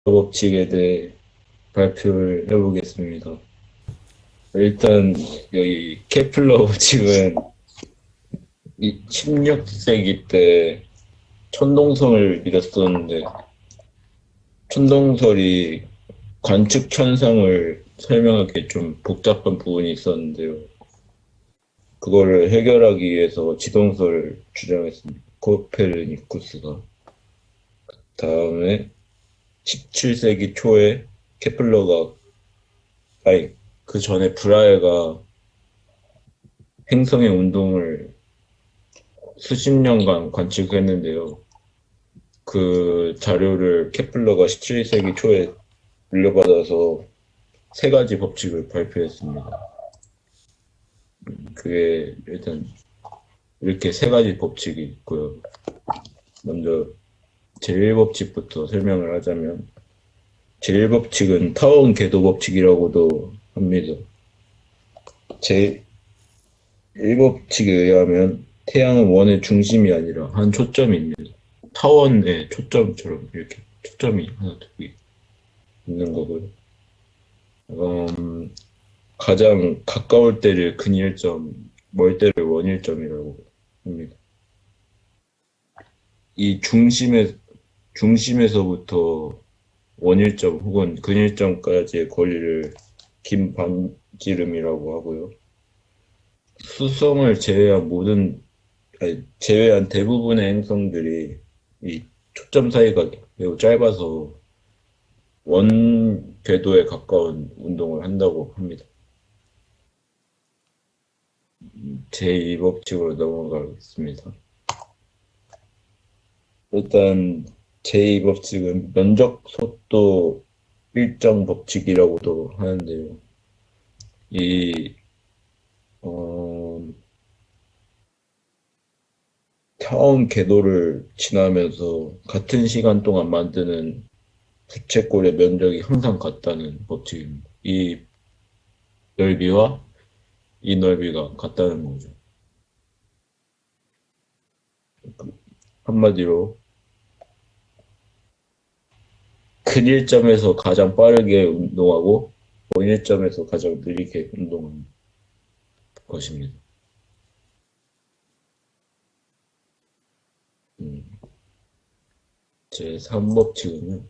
법칙에 대해 발표를 해보겠습니다. 일단 여기 케플러 법칙은 16세기 때 천동설을 믿었었는데 천동설이 관측 현상을 설명하기 좀 복잡한 부분이 있었는데요. 그거를 해결하기 위해서 지동설을 주장했습니다. 코페르니쿠스가. 다음에 17세기 초에 케플러가 그 전에 브라에가 행성의 운동을 수십 년간 관측했는데요. 그 자료를 케플러가 17세기 초에 물려받아서 세 가지 법칙을 발표했습니다. 그게 일단 이렇게 세 가지 법칙이 있고요. 먼저 제1법칙부터 설명을 하자면 제1법칙은 타원 궤도 법칙이라고도 합니다. 제1법칙에 의하면 태양은 원의 중심이 아니라 한 초점입니다. 타원의 초점처럼 이렇게 초점이 하나 두 개 있는 거고요. 가장 가까울 때를 근일점, 멀 때를 원일점이라고 합니다. 이 중심에서부터 원일점 혹은 근일점까지의 거리를 긴 반지름이라고 하고요. 수성을 제외한 대부분의 행성들이 이 초점 사이가 매우 짧아서 원 궤도에 가까운 운동을 한다고 합니다. 제2법칙으로 넘어가겠습니다. 일단 제2법칙은 면적 속도 일정 법칙이라고도 하는데요. 타원 궤도를 지나면서 같은 시간 동안 만드는 부채꼴의 면적이 항상 같다는 법칙입니다. 이 넓이와 이 넓이가 같다는 거죠. 한마디로 근일점에서 가장 빠르게 운동하고 원일점에서 가장 느리게 운동하는 것입니다. 제3법칙은요.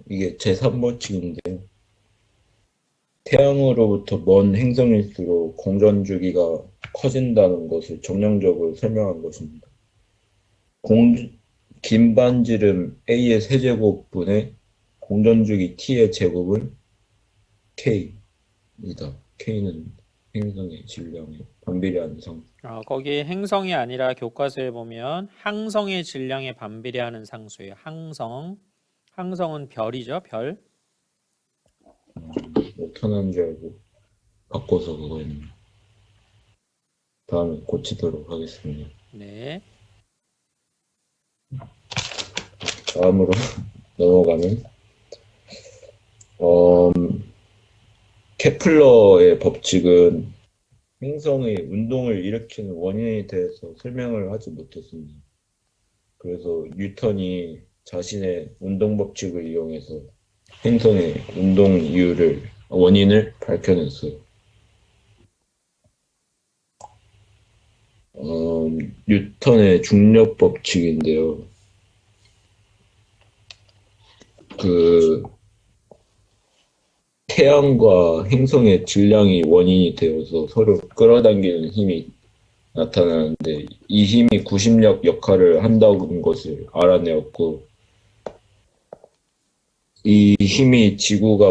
이게 제3법칙인데요. 태양으로부터 먼 행성일수록 공전 주기가 커진다는 것을 정량적으로 설명한 것입니다. 긴 반지름 A의 세제곱분의 공전주기 T의 제곱은 K이다. K는 행성의 질량에 반비례하는 상. 거기 행성이 아니라 교과서에 보면 항성의 질량에 반비례하는 상수예요. 항성은 별이죠. 별. 편한 줄 알고 바꿔서 그거 했네요. 다음에 고치도록 하겠습니다. 네. 다음으로 넘어가면 케플러의 법칙은 행성의 운동을 일으키는 원인에 대해서 설명을 하지 못했습니다. 그래서 뉴턴이 자신의 운동 법칙을 이용해서 행성의 운동 원인을 밝혀냈어요. 뉴턴의 중력 법칙인데요. 태양과 행성의 질량이 원인이 되어서 서로 끌어당기는 힘이 나타나는데 이 힘이 구심력 역할을 한다는 것을 알아내었고 이 힘이 지구가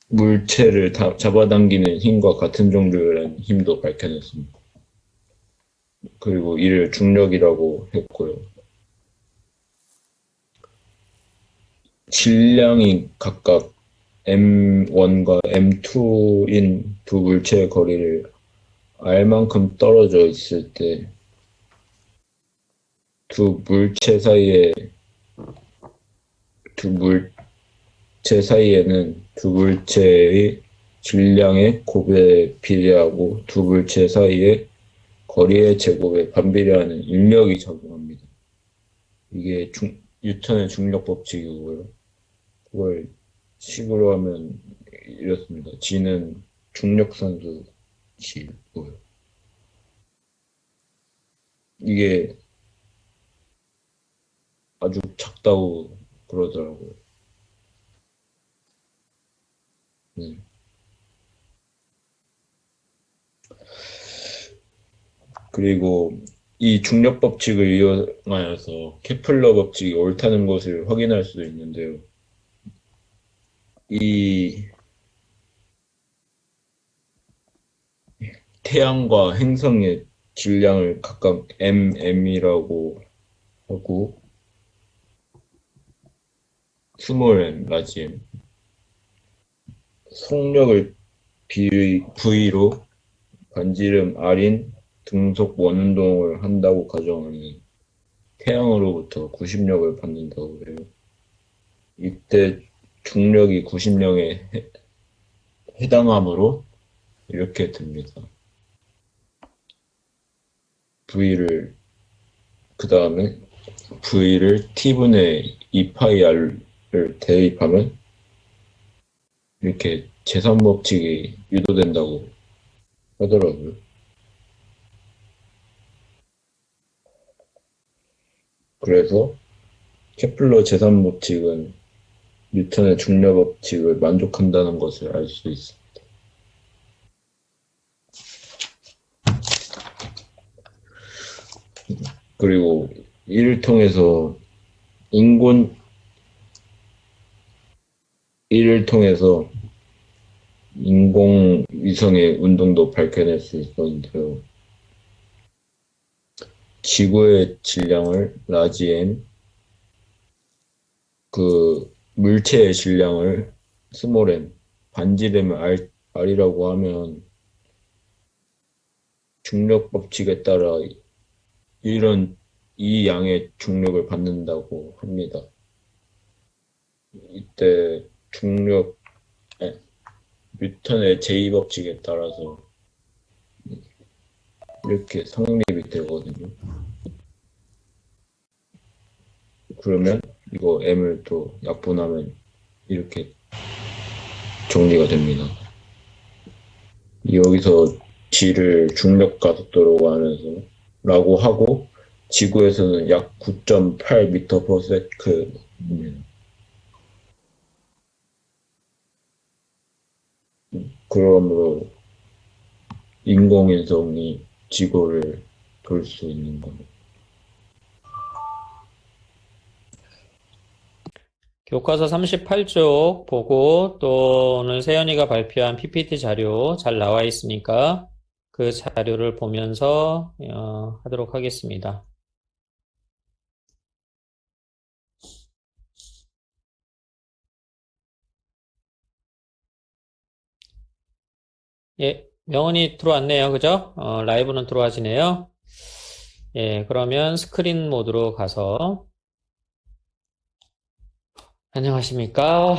물체를 잡아당기는 힘과 같은 종류라는 힘도 밝혀냈습니다. 그리고 이를 중력이라고 했고요. 질량이 각각 M1과 M2인 두 물체의 거리를 R만큼 떨어져 있을 때 두 물체 사이에는 두 물체의 질량의 곱에 비례하고 두 물체 사이의 거리의 제곱에 반비례하는 인력이 작용합니다. 이게 뉴턴의 중력 법칙이고요. 그걸 식으로 하면 이렇습니다. G는 중력산소 G고요. 이게 아주 작다고 그러더라고요. 네. 그리고 이 중력 법칙을 이용하여서 케플러 법칙이 옳다는 것을 확인할 수도 있는데요. 이 태양과 행성의 질량을 각각 mm이라고 하고 스몰 m, 라지 m, 속력을 V로 반지름 R인 등속 원운동을 한다고 가정하면 태양으로부터 구심력을 받는다고 해요. 이때 중력이 구심력에 해당하므로 이렇게 됩니다. V를 그 다음에 V를 T분의 2파이 R을 대입하면 이렇게 제3법칙이 유도된다고 하더라고요. 그래서 케플러 제3법칙은 뉴턴의 중력법칙을 만족한다는 것을 알 수 있습니다. 그리고 이를 통해서 인공 위성의 운동도 밝혀낼 수 있었는데요. 지구의 질량을 라지 m, 그 물체의 질량을 스몰 m, 반지름을 r이라고 하면 중력 법칙에 따라 이 양의 중력을 받는다고 합니다. 이때 뉴턴의 제2법칙에 따라서 이렇게 성립이 되거든요. 그러면 이거 m을 또 약분하면 이렇게 정리가 됩니다. 여기서 G를 중력 가속도라고 하면서 라고 하고 지구에서는 약 9.8m/s입니다. 그러므로 인공위성이 지구를 돌 수 있는 겁니다. 교과서 38쪽 보고 또 오늘 세연이가 발표한 PPT 자료 잘 나와 있으니까 그 자료를 보면서 하도록 하겠습니다. 예, 명언이 들어왔네요. 그죠? 라이브는 들어와지네요. 예, 그러면 스크린 모드로 가서 안녕하십니까?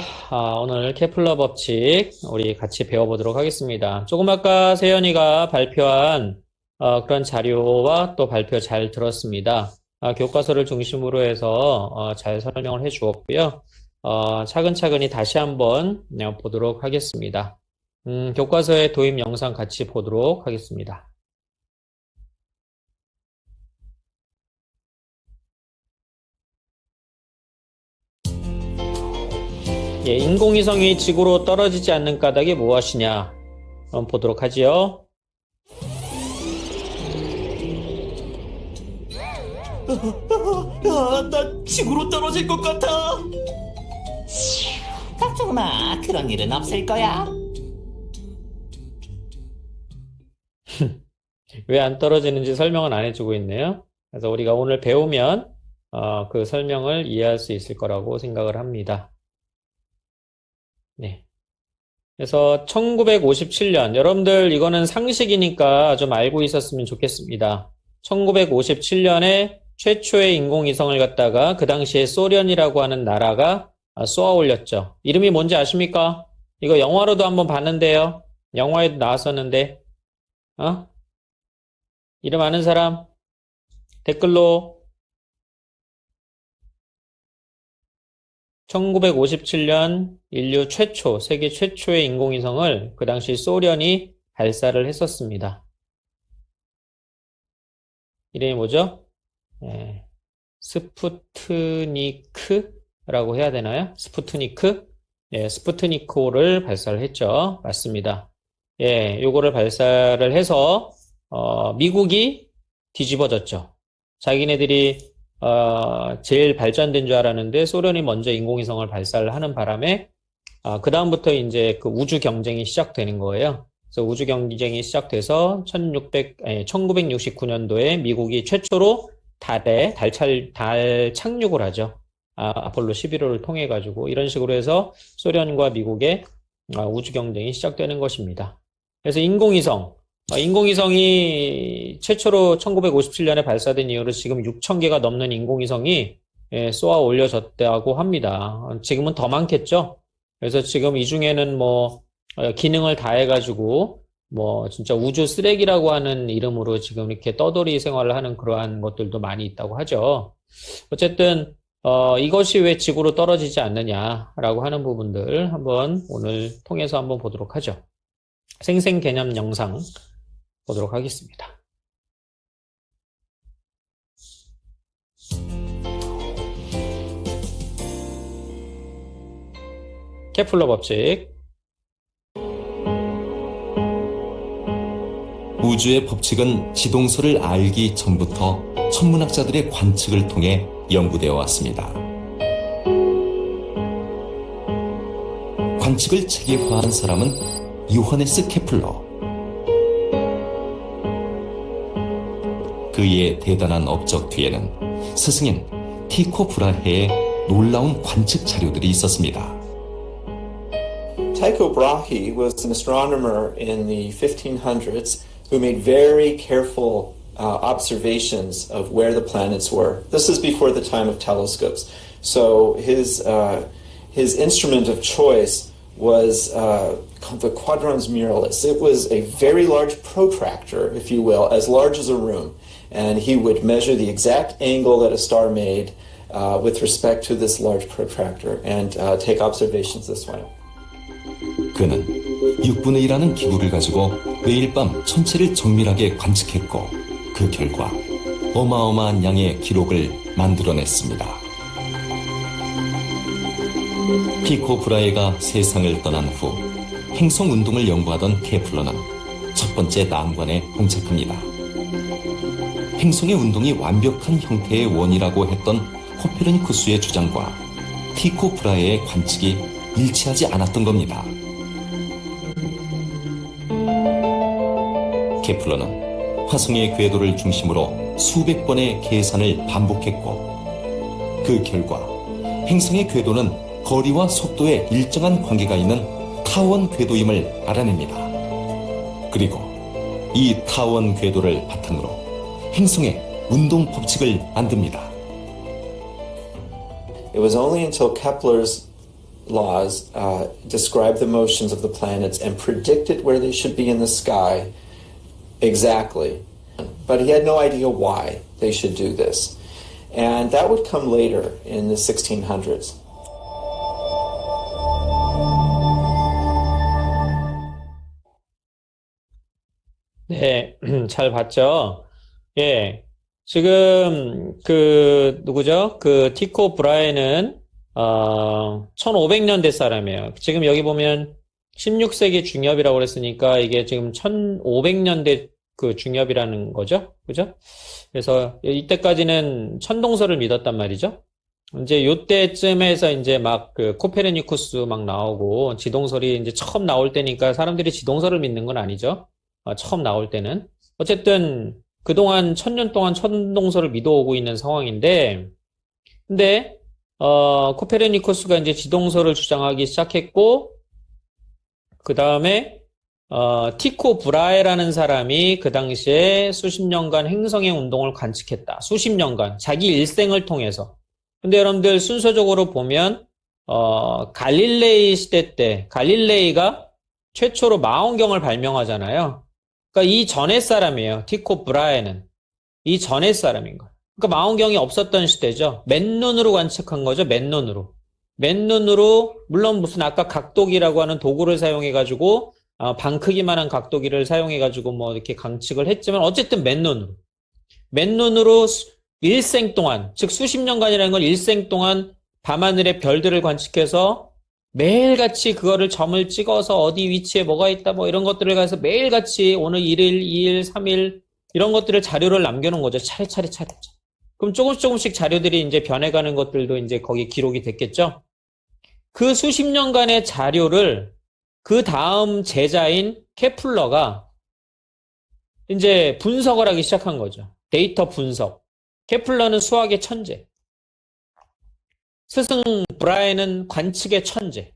오늘 케플러 법칙 우리 같이 배워보도록 하겠습니다. 조금 아까 세연이가 발표한 그런 자료와 또 발표 잘 들었습니다. 교과서를 중심으로 해서 잘 설명을 해 주었고요. 차근차근히 다시 한번 보도록 하겠습니다. 교과서의 도입 영상 같이 보도록 하겠습니다. 예, 인공위성이 지구로 떨어지지 않는 까닭이 무엇이냐? 한번 보도록 하지요. 나 지구로 떨어질 것 같아. 걱정 마, 그런 일은 없을 거야. 왜 안 떨어지는지 설명은 안 해주고 있네요. 그래서 우리가 오늘 배우면 그 설명을 이해할 수 있을 거라고 생각을 합니다. 네. 그래서 1957년, 여러분들 이거는 상식이니까 좀 알고 있었으면 좋겠습니다. 1957년에 최초의 인공위성을 갖다가 그 당시에 소련이라고 하는 나라가 쏘아 올렸죠. 이름이 뭔지 아십니까? 이거 영화로도 한번 봤는데요. 영화에도 나왔었는데, 이름 아는 사람? 댓글로 1957년 인류 최초, 세계 최초의 인공위성을 그 당시 소련이 발사를 했었습니다. 이름이 뭐죠? 스푸트니크라고 해야 되나요? 스푸트니크? 스푸트니크5를 발사를 했죠. 맞습니다. 요거를 발사를 해서, 미국이 뒤집어졌죠. 자기네들이, 제일 발전된 줄 알았는데 소련이 먼저 인공위성을 발사를 하는 바람에, 그다음부터 이제 그 우주 경쟁이 시작되는 거예요. 그래서 우주 경쟁이 시작돼서 1969년도에 미국이 최초로 달 착륙을 하죠. 아폴로 11호를 통해 가지고 이런 식으로 해서 소련과 미국의 우주 경쟁이 시작되는 것입니다. 그래서 인공위성이 최초로 1957년에 발사된 이후로 지금 6,000개가 넘는 인공위성이 쏘아 올려졌다고 합니다. 지금은 더 많겠죠. 그래서 지금 이 중에는 뭐 기능을 다 해가지고 뭐 진짜 우주 쓰레기라고 하는 이름으로 지금 이렇게 떠돌이 생활을 하는 그러한 것들도 많이 있다고 하죠. 어쨌든 이것이 왜 지구로 떨어지지 않느냐라고 하는 부분들 한번 오늘 통해서 한번 보도록 하죠. 생생 개념 영상 보도록 하겠습니다. 케플러 법칙. 우주의 법칙은 지동설을 알기 전부터 천문학자들의 관측을 통해 연구되어 왔습니다. 관측을 체계화한 사람은 요하네스 케플러. 그의 대단한 업적 뒤에는 스승인 티코 브라헤의 놀라운 관측 자료들이 있었습니다. Tycho Brahe was an astronomer in the 1500s who made very careful observations of where the planets were. This is before the time of telescopes. So his instrument of choice was called the Quadrans Muralis. It was a very large protractor, if you will, as large as a room. And he would measure the exact angle that a star made with respect to this large protractor and take observations this way. 그는 6분의 1하는 기구를 가지고 매일 밤 천체를 정밀하게 관측했고 그 결과 어마어마한 양의 기록을 만들어냈습니다. 티코 브라헤가 세상을 떠난 후 행성 운동을 연구하던 케플러는 첫 번째 난관에 봉착합니다. 행성의 운동이 완벽한 형태의 원이라고 했던 코페르니쿠스의 주장과 티코 브라헤의 관측이 일치하지 않았던 겁니다. 케플러는 화성의 궤도를 중심으로 수백 번의 계산을 반복했고 그 결과 행성의 궤도는 거리와 속도에 일정한 관계가 있는 타원 궤도임을 알아냅니다. 그리고 이 타원 궤도를 바탕으로 행성의 운동 법칙을 만듭니다. It was only until Kepler's laws described the motions of the planets and predicted where they should be in the sky exactly. But he had no idea why they should do this. And that would come later in the 1600s. 네, 잘 봤죠? 예. 지금, 누구죠? 티코 브라헤는, 1500년대 사람이에요. 지금 여기 보면 16세기 중엽이라고 그랬으니까 이게 지금 1500년대 중엽이라는 거죠. 그죠? 그래서 이때까지는 천동설을 믿었단 말이죠. 이제 요때쯤에서 이제 막 코페르니쿠스 막 나오고 지동설이 이제 처음 나올 때니까 사람들이 지동설을 믿는 건 아니죠. 처음 나올 때는. 어쨌든 그동안 1000년 동안 천동설을 믿어오고 있는 상황인데, 근데, 코페르니쿠스가 이제 지동설을 주장하기 시작했고, 그 다음에, 티코 브라헤라는 사람이 그 당시에 수십 년간 행성의 운동을 관측했다. 수십 년간. 자기 일생을 통해서. 근데 여러분들 순서적으로 보면, 갈릴레이 시대 때, 갈릴레이가 최초로 망원경을 발명하잖아요. 그러니까 이 전의 사람이에요. 티코 브라헤는. 이 전의 사람인 거예요. 그러니까 망원경이 없었던 시대죠. 맨눈으로 관측한 거죠. 맨눈으로. 맨눈으로 물론 무슨 아까 각도기라고 하는 도구를 사용해가지고 방 크기만한 각도기를 사용해가지고 뭐 이렇게 관측을 했지만 어쨌든 맨눈으로 일생 동안 즉 수십 년간이라는 건 일생 동안 밤하늘의 별들을 관측해서 매일같이 그거를 점을 찍어서 어디 위치에 뭐가 있다 뭐 이런 것들을 가서 매일같이 오늘 1일, 2일, 3일 이런 것들을 자료를 남겨놓은 거죠. 차례차례. 그럼 조금씩 자료들이 이제 변해가는 것들도 이제 거기 기록이 됐겠죠. 그 수십 년간의 자료를 그 다음 제자인 케플러가 이제 분석을 하기 시작한 거죠. 데이터 분석. 케플러는 수학의 천재. 스승 브라이는 관측의 천재.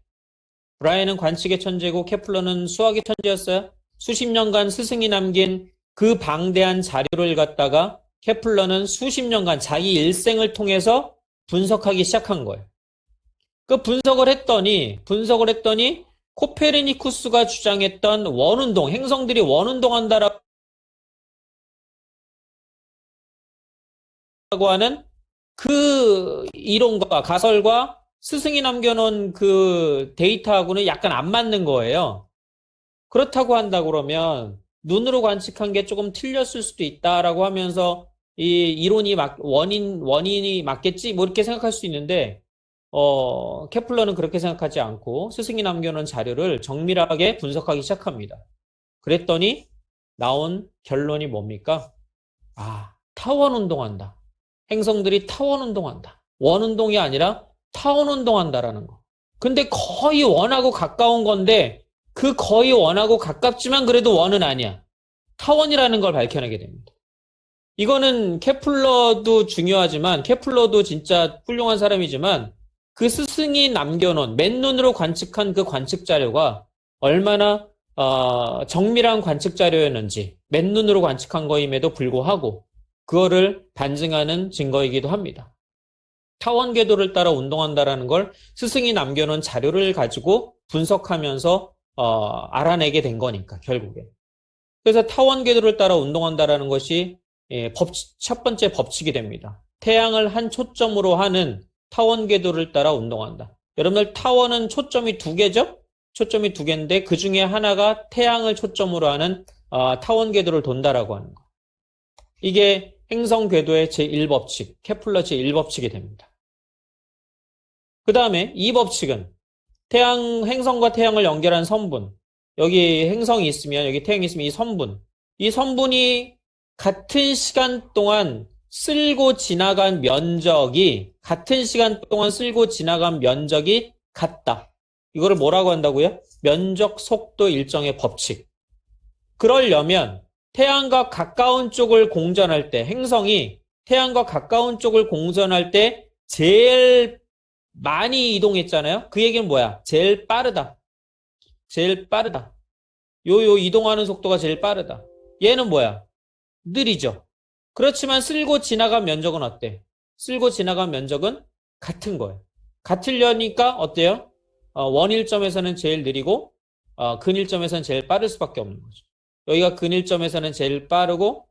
브라이는 관측의 천재고 케플러는 수학의 천재였어요. 수십 년간 스승이 남긴 그 방대한 자료를 갖다가 케플러는 수십 년간 자기 일생을 통해서 분석하기 시작한 거예요. 그 분석을 했더니 코페르니쿠스가 주장했던 원운동, 행성들이 원운동한다라고 하는 그 이론과 가설과 스승이 남겨놓은 그 데이터하고는 약간 안 맞는 거예요. 그렇다고 한다 그러면 눈으로 관측한 게 조금 틀렸을 수도 있다라고 하면서 이 이론이 원인이 맞겠지? 뭐 이렇게 생각할 수 있는데 케플러는 그렇게 생각하지 않고 스승이 남겨놓은 자료를 정밀하게 분석하기 시작합니다. 그랬더니 나온 결론이 뭡니까? 타원 운동한다. 행성들이 타원 운동한다. 원 운동이 아니라 타원 운동한다라는 거. 근데 거의 원하고 가까운 건데 그 거의 원하고 가깝지만 그래도 원은 아니야. 타원이라는 걸 밝혀내게 됩니다. 이거는 케플러도 중요하지만 케플러도 진짜 훌륭한 사람이지만 그 스승이 남겨놓은 맨눈으로 관측한 그 관측 자료가 얼마나 정밀한 관측 자료였는지 맨눈으로 관측한 거임에도 불구하고 그거를 반증하는 증거이기도 합니다. 타원 궤도를 따라 운동한다라는 걸 스승이 남겨놓은 자료를 가지고 분석하면서 알아내게 된 거니까 결국에. 그래서 타원 궤도를 따라 운동한다라는 것이 첫 번째 법칙이 됩니다. 태양을 한 초점으로 하는 타원 궤도를 따라 운동한다. 여러분들 타원은 초점이 두 개죠? 초점이 두 개인데 그 중에 하나가 태양을 초점으로 하는 타원 궤도를 돈다라고 하는 거. 이게 행성 궤도의 제1법칙, 케플러 제1법칙이 됩니다. 그 다음에 2법칙은 행성과 태양을 연결한 선분. 여기 행성이 있으면, 여기 태양이 있으면 이 선분이 같은 시간 동안 쓸고 지나간 면적이 같다. 이거를 뭐라고 한다고요? 면적 속도 일정의 법칙. 그러려면 태양과 가까운 쪽을 공전할 때, 행성이 태양과 가까운 쪽을 공전할 때 제일 많이 이동했잖아요? 그 얘기는 뭐야? 제일 빠르다. 요 이동하는 속도가 제일 빠르다. 얘는 뭐야? 느리죠. 그렇지만 쓸고 지나간 면적은 어때? 쓸고 지나간 면적은 같은 거예요. 같으려니까 어때요? 원일점에서는 제일 느리고 근일점에서는 제일 빠를 수밖에 없는 거죠. 여기가 근일점에서는 제일 빠르고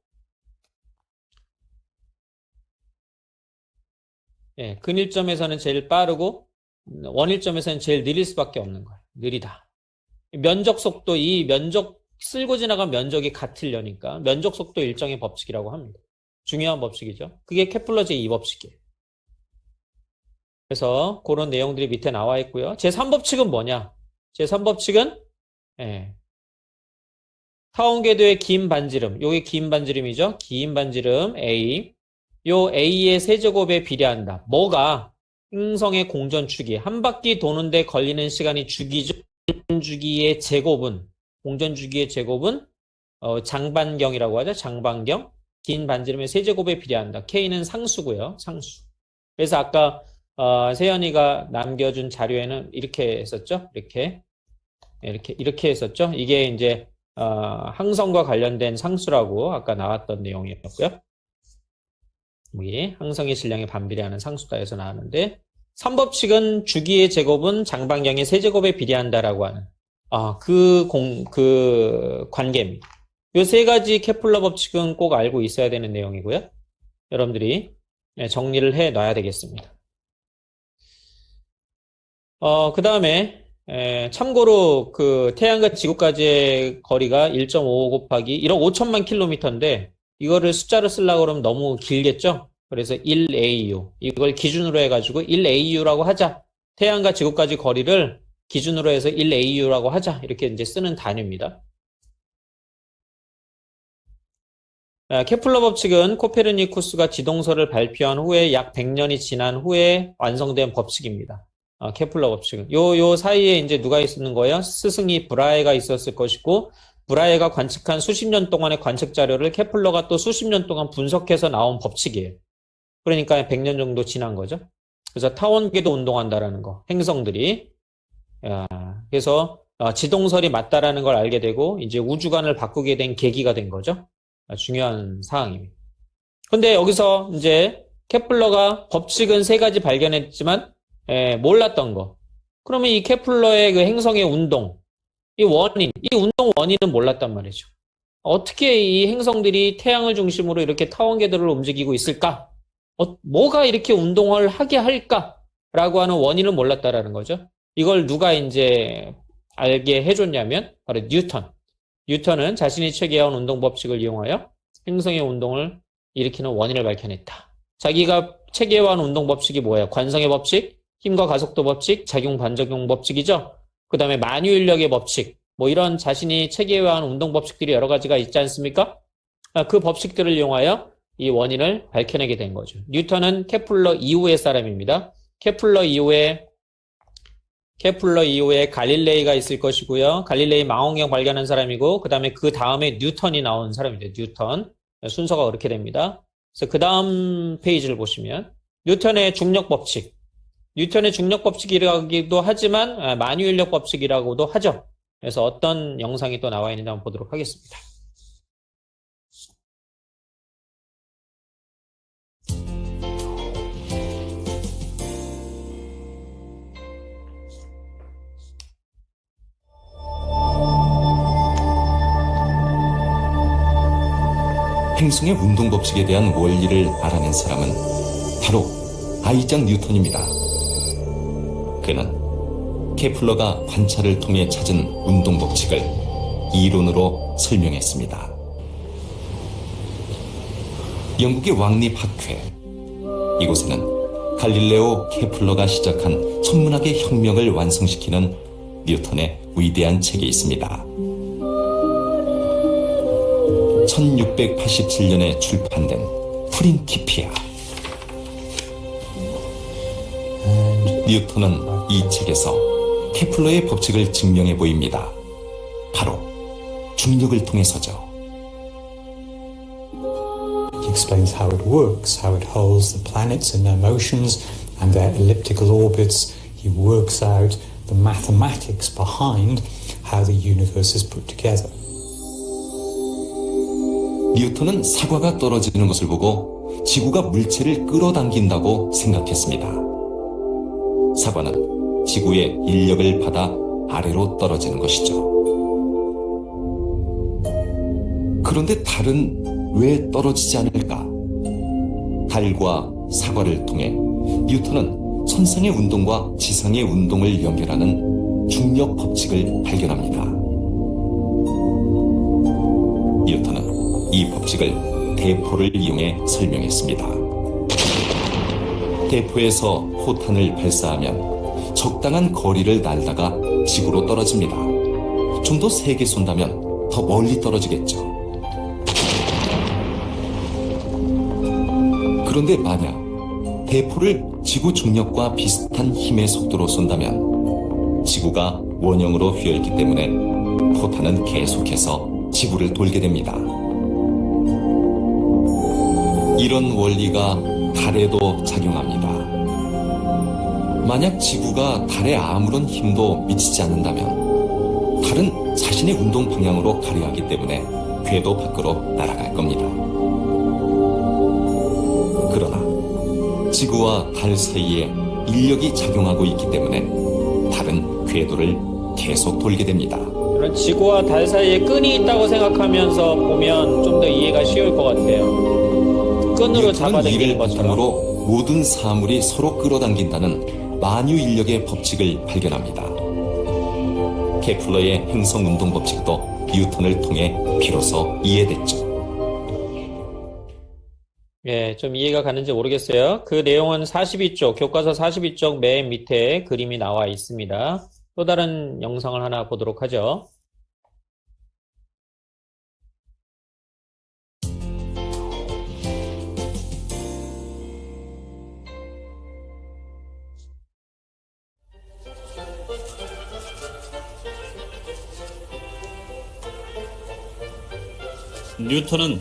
근일점에서는 제일 빠르고 원일점에서는 제일 느릴 수밖에 없는 거예요. 느리다. 면적 속도, 이 면적 쓸고 지나간 면적이 같으려니까 면적 속도 일정의 법칙이라고 합니다. 중요한 법칙이죠. 그게 케플러 제2법칙이에요. 그래서 그런 내용들이 밑에 나와 있고요. 제3법칙은 뭐냐? 제3법칙은 타원 궤도의 긴 반지름, 요게 긴 반지름이죠. 긴 반지름 A. 요 A의 세제곱에 비례한다. 뭐가? 행성의 공전주기. 한 바퀴 도는데 걸리는 시간이 주기죠. 공전주기의 제곱은 장반경이라고 하죠. 장반경. 긴 반지름의 세제곱에 비례한다. K는 상수고요. 상수. 그래서 아까 세연이가 남겨준 자료에는 이렇게 했었죠. 이렇게 했었죠. 이게 이제 항성과 관련된 상수라고 아까 나왔던 내용이었고요. 여기 항성의 질량에 반비례하는 상수다 해서 나왔는데 3법칙은 주기의 제곱은 장반경의 세제곱에 비례한다라고 하는 그 관계입니다. 이 세 가지 케플러 법칙은 꼭 알고 있어야 되는 내용이고요. 여러분들이 정리를 해 놔야 되겠습니다. 그 다음에, 참고로 그 태양과 지구까지의 거리가 1.55 곱하기 1억 5천만 킬로미터인데, 이거를 숫자로 쓰려고 그러면 너무 길겠죠? 그래서 1AU. 이걸 기준으로 해가지고 1AU라고 하자. 태양과 지구까지 거리를 기준으로 해서 1AU라고 하자. 이렇게 이제 쓰는 단위입니다. 케플러 법칙은 코페르니쿠스가 지동설을 발표한 후에 약 100년이 지난 후에 완성된 법칙입니다. 케플러 법칙은. 요 사이에 이제 누가 있었는 거예요? 스승이 브라헤가 있었을 것이고, 브라헤가 관측한 수십 년 동안의 관측 자료를 케플러가 또 수십 년 동안 분석해서 나온 법칙이에요. 그러니까 100년 정도 지난 거죠. 그래서 타원궤도 운동한다라는 거, 행성들이. 그래서 지동설이 맞다라는 걸 알게 되고, 이제 우주관을 바꾸게 된 계기가 된 거죠. 중요한 사항입니다. 근데 여기서 이제 케플러가 법칙은 3가지 발견했지만, 몰랐던 거. 그러면 이 케플러의 그 행성의 운동, 이 운동 원인은 몰랐단 말이죠. 어떻게 이 행성들이 태양을 중심으로 이렇게 타원궤도를 움직이고 있을까? 뭐가 이렇게 운동을 하게 할까라고 하는 원인을 몰랐다라는 거죠. 이걸 누가 이제 알게 해줬냐면 바로 뉴턴. 뉴턴은 자신이 체계해온 운동 법칙을 이용하여 행성의 운동을 일으키는 원인을 밝혀냈다. 자기가 체계해온 운동 법칙이 뭐예요? 관성의 법칙, 힘과 가속도 법칙, 작용 반작용 법칙이죠. 그 다음에 만유인력의 법칙, 뭐 이런 자신이 체계해온 운동 법칙들이 여러 가지가 있지 않습니까? 그 법칙들을 이용하여 이 원인을 밝혀내게 된 거죠. 뉴턴은 케플러 이후의 사람입니다. 케플러 이후에 갈릴레이가 있을 것이고요. 갈릴레이 망원경 발견한 사람이고, 그 다음에 그 다음에 뉴턴이 나온 사람이죠. 뉴턴. 순서가 그렇게 됩니다. 그래서 그 다음 페이지를 보시면 뉴턴의 중력 법칙. 뉴턴의 중력 법칙이라기도 하지만 만유인력 법칙이라고도 하죠. 그래서 어떤 영상이 또 나와 있는지 한번 보도록 하겠습니다. 행성의 운동 법칙에 대한 원리를 알아낸 사람은 바로 아이작 뉴턴입니다. 그는 케플러가 관찰을 통해 찾은 운동 법칙을 이론으로 설명했습니다. 영국의 왕립학회, 이곳에는 갈릴레오 케플러가 시작한 천문학의 혁명을 완성시키는 뉴턴의 위대한 책이 있습니다. 1687년에 출판된 프린키피아. 뉴턴은 이 책에서 케플러의 법칙을 증명해 보입니다. 바로 중력을 통해서죠. He explains how it works, how it holds the planets in their motions and their elliptical orbits. He works out the mathematics behind how the universe is put together. 뉴턴은 사과가 떨어지는 것을 보고 지구가 물체를 끌어당긴다고 생각했습니다. 사과는 지구의 인력을 받아 아래로 떨어지는 것이죠. 그런데 달은 왜 떨어지지 않을까? 달과 사과를 통해 뉴턴은 천상의 운동과 지상의 운동을 연결하는 중력 법칙을 발견합니다. 뉴턴은 이 법칙을 대포를 이용해 설명했습니다. 대포에서 포탄을 발사하면 적당한 거리를 날다가 지구로 떨어집니다. 좀 더 세게 쏜다면 더 멀리 떨어지겠죠. 그런데 만약 대포를 지구 중력과 비슷한 힘의 속도로 쏜다면 지구가 원형으로 휘어있기 때문에 포탄은 계속해서 지구를 돌게 됩니다. 이런 원리가 달에도 작용합니다. 만약 지구가 달에 아무런 힘도 미치지 않는다면 달은 자신의 운동 방향으로 가려하기 때문에 궤도 밖으로 날아갈 겁니다. 그러나 지구와 달 사이에 인력이 작용하고 있기 때문에 달은 궤도를 계속 돌게 됩니다. 그런 지구와 달 사이에 끈이 있다고 생각하면서 보면 좀 더 이해가 쉬울 것 같아요. 끈으로 잡아당기는 이를 것처럼. 바탕으로 모든 사물이 서로 끌어당긴다는 만유인력의 법칙을 발견합니다. 케플러의 행성운동 법칙도 뉴턴을 통해 비로소 이해됐죠. 예, 좀 이해가 가는지 모르겠어요. 그 내용은 42쪽, 교과서 42쪽 맨 밑에 그림이 나와 있습니다. 또 다른 영상을 하나 보도록 하죠. 뉴턴은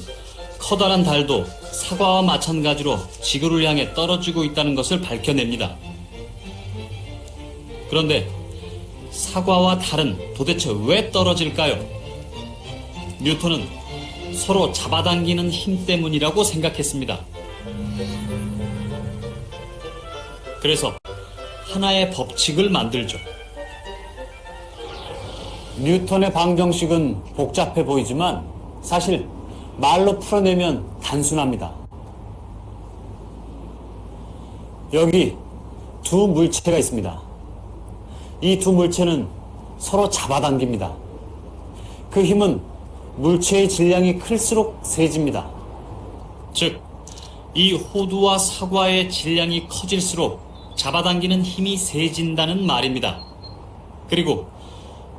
커다란 달도 사과와 마찬가지로 지구를 향해 떨어지고 있다는 것을 밝혀냅니다. 그런데 사과와 달은 도대체 왜 떨어질까요? 뉴턴은 서로 잡아당기는 힘 때문이라고 생각했습니다. 그래서 하나의 법칙을 만들죠. 뉴턴의 방정식은 복잡해 보이지만 사실 말로 풀어내면 단순합니다. 여기 두 물체가 있습니다. 이 두 물체는 서로 잡아당깁니다. 그 힘은 물체의 질량이 클수록 세집니다. 즉, 이 호두와 사과의 질량이 커질수록 잡아당기는 힘이 세진다는 말입니다. 그리고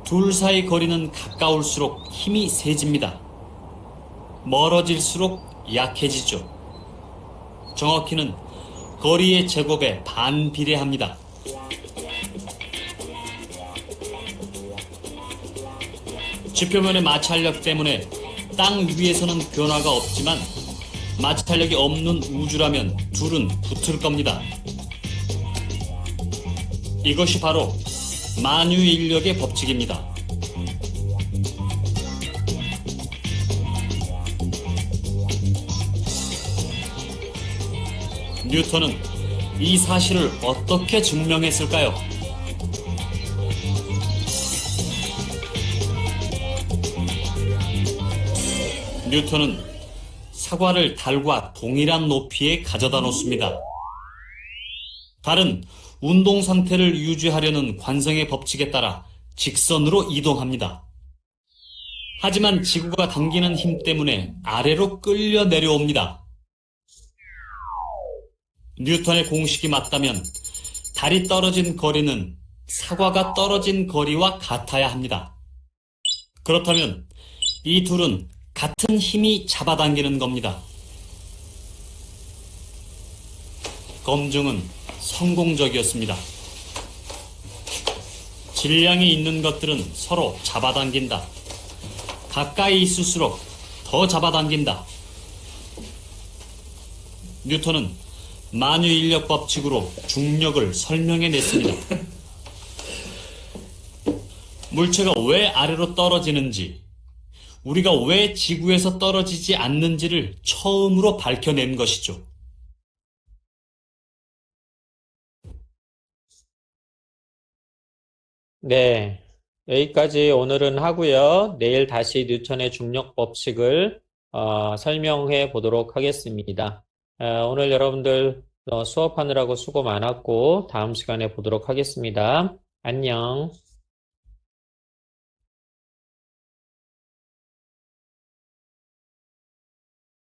둘 사이 거리는 가까울수록 힘이 세집니다. 멀어질수록 약해지죠. 정확히는 거리의 제곱에 반비례합니다. 지표면의 마찰력 때문에 땅 위에서는 변화가 없지만 마찰력이 없는 우주라면 둘은 붙을 겁니다. 이것이 바로 만유인력의 법칙입니다. 뉴턴은 이 사실을 어떻게 증명했을까요? 뉴턴은 사과를 달과 동일한 높이에 가져다 놓습니다. 달은 운동 상태를 유지하려는 관성의 법칙에 따라 직선으로 이동합니다. 하지만 지구가 당기는 힘 때문에 아래로 끌려 내려옵니다. 뉴턴의 공식이 맞다면 달이 떨어진 거리는 사과가 떨어진 거리와 같아야 합니다. 그렇다면 이 둘은 같은 힘이 잡아당기는 겁니다. 검증은 성공적이었습니다. 질량이 있는 것들은 서로 잡아당긴다. 가까이 있을수록 더 잡아당긴다. 뉴턴은 만유인력 법칙으로 중력을 설명해냈습니다. 물체가 왜 아래로 떨어지는지, 우리가 왜 지구에서 떨어지지 않는지를 처음으로 밝혀낸 것이죠. 네, 여기까지 오늘은 하고요. 내일 다시 뉴턴의 중력 법칙을 설명해 보도록 하겠습니다. 오늘 여러분들 수업하느라고 수고 많았고 다음 시간에 보도록 하겠습니다. 안녕.